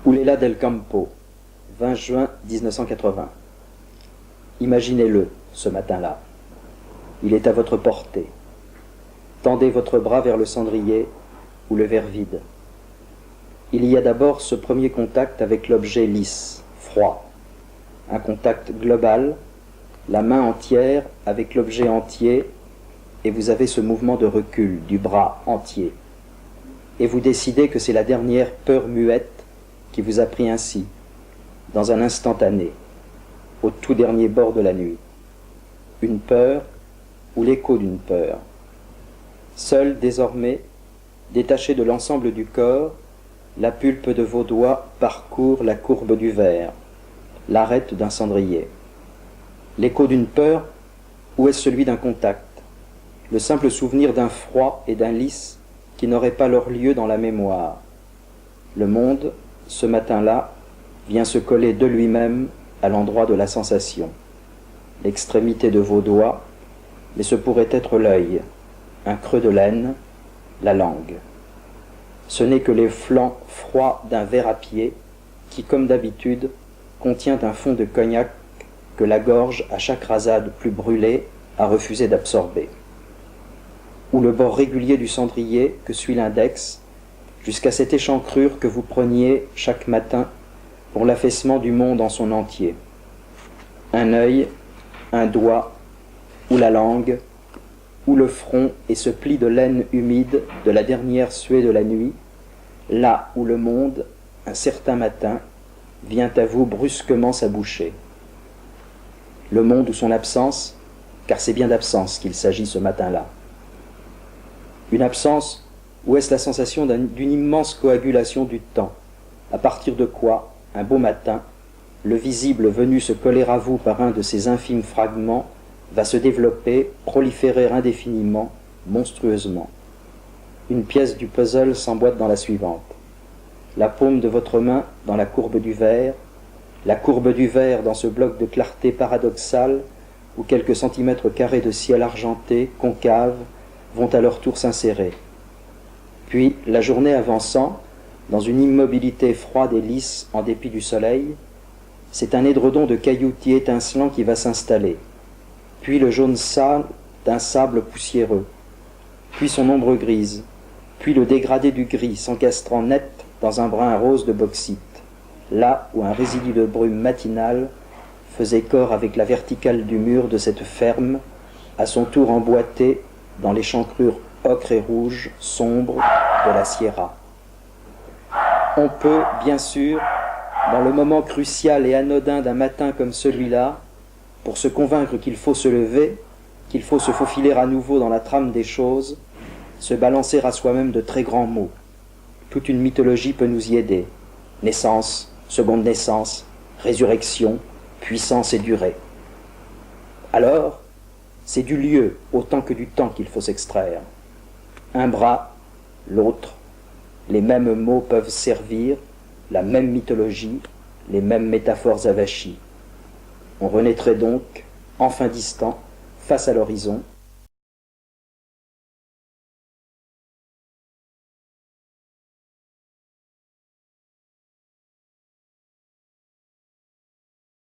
Oulela del Campo, 20 juin 1980. Imaginez-le, ce matin-là. Il est à votre portée. Tendez votre bras vers le cendrier ou le verre vide. Il y a d'abord ce premier contact avec l'objet lisse, froid. Un contact global, la main entière avec l'objet entier, et vous avez ce mouvement de recul du bras entier. Et vous décidez que c'est la dernière peur muette qui vous a pris ainsi, dans un instantané, au tout dernier bord de la nuit. Une peur ou l'écho d'une peur. Seul, désormais, détaché de l'ensemble du corps, la pulpe de vos doigts parcourt la courbe du verre, l'arête d'un cendrier. L'écho d'une peur, ou est-ce celui d'un contact? Le simple souvenir d'un froid et d'un lisse qui n'auraient pas leur lieu dans la mémoire. Le monde, ce matin-là, vient se coller de lui-même à l'endroit de la sensation. L'extrémité de vos doigts, mais ce pourrait être l'œil, un creux de laine, la langue. Ce n'est que les flancs froids d'un verre à pied qui, comme d'habitude, contient un fond de cognac que la gorge, à chaque rasade plus brûlée, a refusé d'absorber. Ou le bord régulier du cendrier que suit l'index, jusqu'à cette échancrure que vous preniez chaque matin pour l'affaissement du monde en son entier. Un œil, un doigt, ou la langue, ou le front et ce pli de laine humide de la dernière suée de la nuit, là où le monde, un certain matin, vient à vous brusquement s'aboucher. Le monde ou son absence, car c'est bien d'absence qu'il s'agit ce matin-là. Une absence où est-ce la sensation d'une immense coagulation du temps, à partir de quoi, un beau matin, le visible venu se coller à vous par un de ces infimes fragments va se développer, proliférer indéfiniment, monstrueusement. Une pièce du puzzle s'emboîte dans la suivante. La paume de votre main dans la courbe du verre, la courbe du verre dans ce bloc de clarté paradoxale où quelques centimètres carrés de ciel argenté, concave, vont à leur tour s'insérer. Puis, la journée avançant, dans une immobilité froide et lisse en dépit du soleil, c'est un édredon de cailloutis étincelants qui va s'installer, puis le jaune sale d'un sable poussiéreux, puis son ombre grise, puis le dégradé du gris s'encastrant net dans un brun rose de bauxite, là où un résidu de brume matinale faisait corps avec la verticale du mur de cette ferme, à son tour emboîtée dans l'échancrure ocre et rouge sombre de la Sierra. On peut, bien sûr, dans le moment crucial et anodin d'un matin comme celui-là, pour se convaincre qu'il faut se lever, qu'il faut se faufiler à nouveau dans la trame des choses, se balancer à soi-même de très grands mots. Toute une mythologie peut nous y aider. Naissance, seconde naissance, résurrection, puissance et durée. Alors, c'est du lieu autant que du temps qu'il faut s'extraire. Un bras, l'autre, les mêmes mots peuvent servir, la même mythologie, les mêmes métaphores avachies. On renaîtrait donc, enfin distant, face à l'horizon,